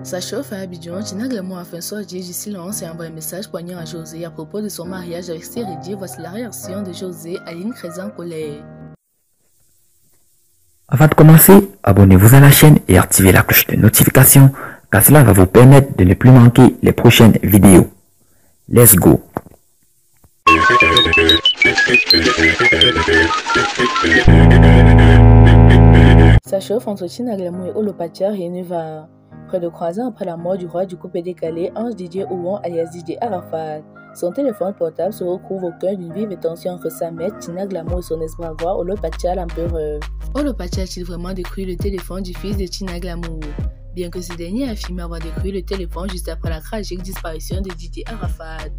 Ça chauffe à Abidjan, Tina Glamour a fait sortir du silence et envoie un message poignant à José à propos de son mariage avec Seredi. Voici la réaction de José à Aline Crézé en colère. Avant de commencer, abonnez-vous à la chaîne et activez la cloche de notification car cela va vous permettre de ne plus manquer les prochaines vidéos. Let's go! Ça chauffe entre Tina Glamour et Olopatia, rien ne va. Près de 3 ans après la mort du roi du couple décalé, Ange Didier Ouon alias Didier Arafat, son téléphone portable se retrouve au cœur d'une vive tension entre sa mère Tina Glamour et son ex-bras Olopatia l'empereur. Olopatia a-t-il vraiment détruit le téléphone du fils de Tina Glamour? Bien que ce dernier affirme avoir détruit le téléphone juste après la tragique disparition de Didier Arafat,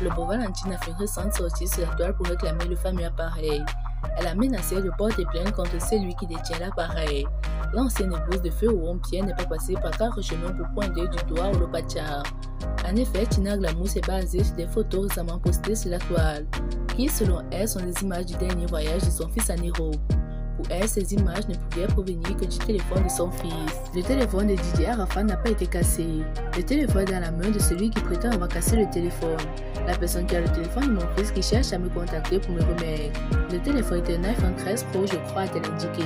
le beau Valentine a fait une récente sortie sur la toile pour réclamer le fameux appareil. Elle a menacé de porter plainte contre celui qui détient l'appareil. L'ancienne épouse de Feu Ouon Pierre n'est pas passée par 4 chemins pour pointer du doigt Olopatia. En effet, Tina Glamour s'est basée sur des photos récemment postées sur la toile, qui selon elle sont des images du dernier voyage de son fils en Europe. Pour elle, ces images ne pouvaient provenir que du téléphone de son fils. Le téléphone de Didier Arafat n'a pas été cassé. Le téléphone est dans la main de celui qui prétend avoir cassé le téléphone. La personne qui a le téléphone est mon fils qui cherche à me contacter pour me remettre. Le téléphone est un iPhone 13 Pro, je crois, a-t-elle indiqué.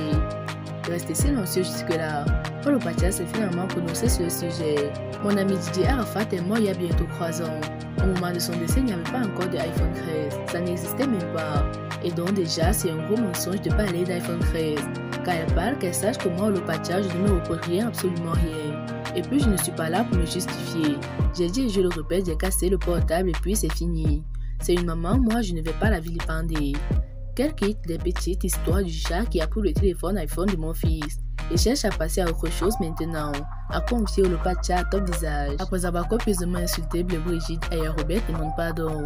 Restez silencieux jusque-là. Olopatia s'est finalement prononcé sur le sujet. Mon ami Didier Arafat est mort il y a bientôt 3 ans. Au moment de son décès, il n'y avait pas encore de iPhone 13. Ça n'existait même pas. Et donc déjà, c'est un gros mensonge de parler d'iPhone 13. Quand elle parle, qu'elle sache que moi, Olopatia, je ne me reproche rien, absolument rien. Et puis, je ne suis pas là pour me justifier. J'ai dit et je le répète, j'ai cassé le portable et puis c'est fini. C'est une maman, moi, je ne vais pas la vilipender. Qu'elle quitte les petites histoires du chat qui a pris le téléphone iPhone de mon fils et cherche à passer à autre chose maintenant, a confié Olopatia à top visage. Après avoir copieusement insulté Bleu Brigitte, Aya Robert demande pardon.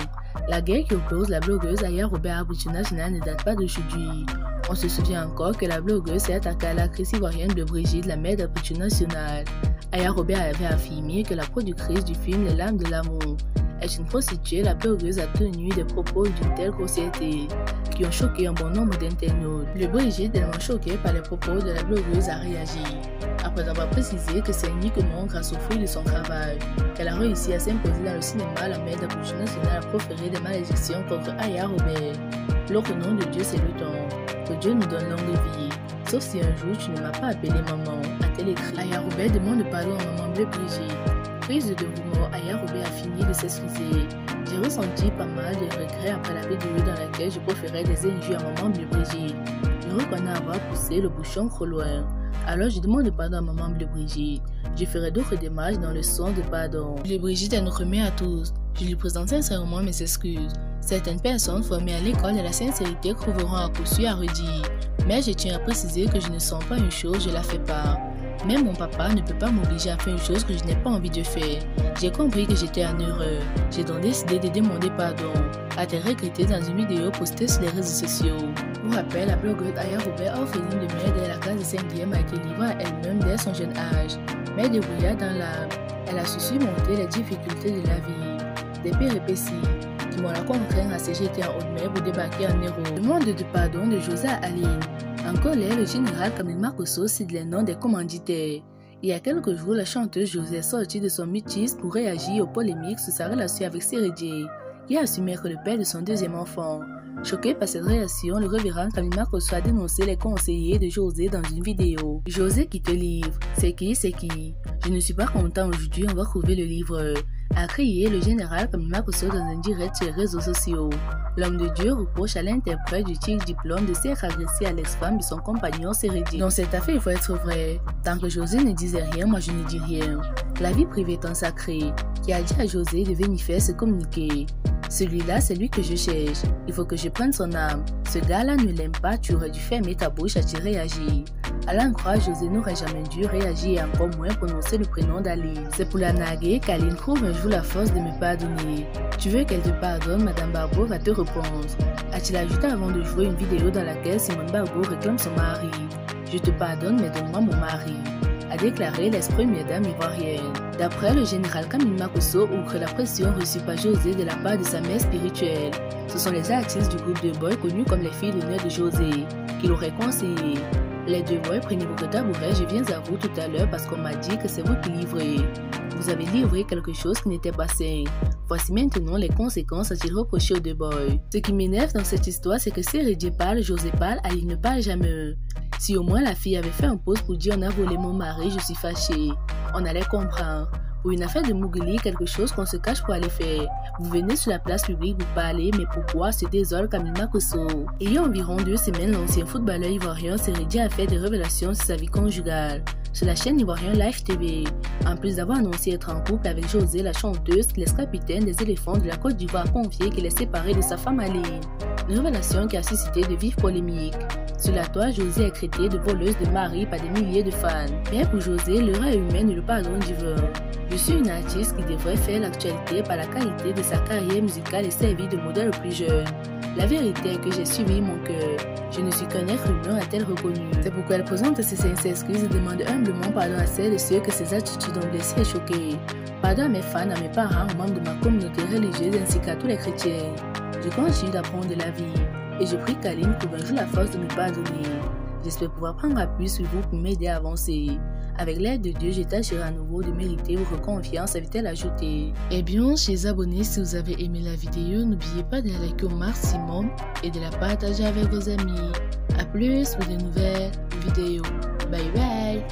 La guerre qui oppose la blogueuse Aya Robert à Brutu National ne date pas d'aujourd'hui. On se souvient encore que la blogueuse s'est attaquée à l'actrice ivoirienne Bleu Brigitte, la mère d'Abrutu National. Aya Robert avait affirmé que la productrice du film Les Lames de l'amour est une prostituée. La blogueuse a tenu des propos d'une telle grossièreté qui ont choqué un bon nombre d'internautes. Le Brigitte, tellement choqué par les propos de la blogueuse, a réagi. Après avoir précisé que c'est uniquement grâce au fruit de son travail qu'elle a réussi à s'imposer dans le cinéma, la mère d'Abrutu National a proféré des malédictions contre Aya Robert. L'autre nom de Dieu, c'est le temps. Que Dieu nous donne longue vie. Sauf si un jour tu ne m'as pas appelé maman, a-t-elle écrit. Aya Robert demande pardon à maman Bleu Brigitte. Prise de rumeur, Aya Robert a fini de s'excuser. J'ai ressenti pas mal de regrets après la vidéo dans laquelle je proférais des injures à maman Bleu Brigitte. Je reconnais avoir poussé le bouchon trop loin. Alors je demande pardon à maman Bleu Brigitte. Je ferai d'autres démarches dans le sens de pardon. Bleu Brigitte est notre mère à tous. Je lui présente sincèrement mes excuses. Certaines personnes formées à l'école de la sincérité trouveront à coup sûr à redire. Mais je tiens à préciser que je ne sens pas une chose, je la fais pas. Même mon papa ne peut pas m'obliger à faire une chose que je n'ai pas envie de faire. J'ai compris que j'étais en erreur. J'ai donc décidé de demander pardon, a-t-elle regretté dans une vidéo postée sur les réseaux sociaux. Pour rappel, la blogueuse Aya Robert, orpheline de mère dès la classe de 5e, a été livrée à elle-même dès son jeune âge. Mais débrouillarde dans l'âme, elle a su surmonter les difficultés de la vie, des péripéties qui m'ont la contraint à se jeter en haute mer pour débarquer en Europe. Demande de pardon de José à Aline. En colère, le général Camille Marcosso cite les noms des commanditaires. Il y a quelques jours, la chanteuse José est sortie de son mutisme pour réagir aux polémiques sur sa relation avec Seredi, qui a assumé être le père de son 2e enfant. Choqué par cette réaction, le révérend Camille Marcosso a dénoncé les conseillers de José dans une vidéo. José qui te livre. C'est qui? Je ne suis pas content aujourd'hui, on va trouver le livreur, a crié le général Camille Marcosso dans un direct sur les réseaux sociaux. L'homme de Dieu reproche à l'interprète du titre diplôme de s'être agressé à l'ex-femme de son compagnon Seredi. Dans cette affaire, il faut être vrai. Tant que José ne disait rien, moi je ne dis rien. La vie privée est un sacré. Qui a dit à José de venir faire se communiquer. Celui-là, c'est lui que je cherche. Il faut que je prenne son âme. Ce gars-là ne l'aime pas, tu aurais dû fermer ta bouche, a-t-il réagi. À l'en croire, José n'aurait jamais dû réagir et encore moins prononcer le prénom d'Aline. C'est pour la narguer qu'Aline trouve un jour la force de me pardonner. Tu veux qu'elle te pardonne, Madame Barbeau va te répondre. A-t-il ajouté avant de jouer une vidéo dans laquelle Simone Barbeau réclame son mari. Je te pardonne, mais donne-moi mon mari, a déclaré l'ex-première dame ivoirienne. D'après le général Camille Marcosso, outre la pression reçue par José de la part de sa mère spirituelle, ce sont les artistes du groupe de boys connus comme les filles d'honneur de José qui l'auraient conseillé. Les devoirs, prenez votre tabouret, je viens à vous tout à l'heure parce qu'on m'a dit que c'est vous qui livrez. Vous avez livré quelque chose qui n'était pas sain. Voici maintenant les conséquences a-t-il reproché aux deux boys. Ce qui m'énerve dans cette histoire, c'est que si Reddy parle, José parle, Ali ne parle jamais. Si au moins la fille avait fait un pause pour dire on a volé mon mari, je suis fâchée, on allait comprendre. Pour une affaire de Mowgli, quelque chose qu'on se cache pour aller faire. Vous venez sur la place publique, vous parlez, mais pourquoi se désole Camille Makosso? Il y a environ 2 semaines, l'ancien footballeur ivoirien Reddy a fait des révélations sur sa vie conjugale sur la chaîne ivoirienne Live TV. En plus d'avoir annoncé être en couple avec José, la chanteuse, l'ex-capitaine des éléphants de la Côte d'Ivoire a confié qu'il est séparé de sa femme Aline. Une révélation qui a suscité de vives polémiques. Sur la toile, José est traité de voleuse de mari par des milliers de fans. Mais pour José, l'erreur humaine ne le pardonne divin. Je suis une artiste qui devrait faire l'actualité par la qualité de sa carrière musicale et servir de modèle aux plus jeunes. La vérité est que j'ai suivi mon cœur. Je ne suis qu'un être humain, a-t-elle reconnu. C'est pourquoi elle présente ses sincères excuses et demande humblement pardon à celles et ceux que ses attitudes ont blessé et choqué. Pardon à mes fans, à mes parents, aux membres de ma communauté religieuse ainsi qu'à tous les chrétiens. Je continue d'apprendre de la vie et je prie qu'Aline trouve un jour la force de me pardonner. J'espère pouvoir prendre appui sur vous pour m'aider à avancer. Avec l'aide de Dieu, je tâcherai à nouveau de mériter votre confiance, avait-elle ajouté. Eh bien, chers abonnés, si vous avez aimé la vidéo, n'oubliez pas de la liker au maximum et de la partager avec vos amis. A plus pour de nouvelles vidéos. Bye bye.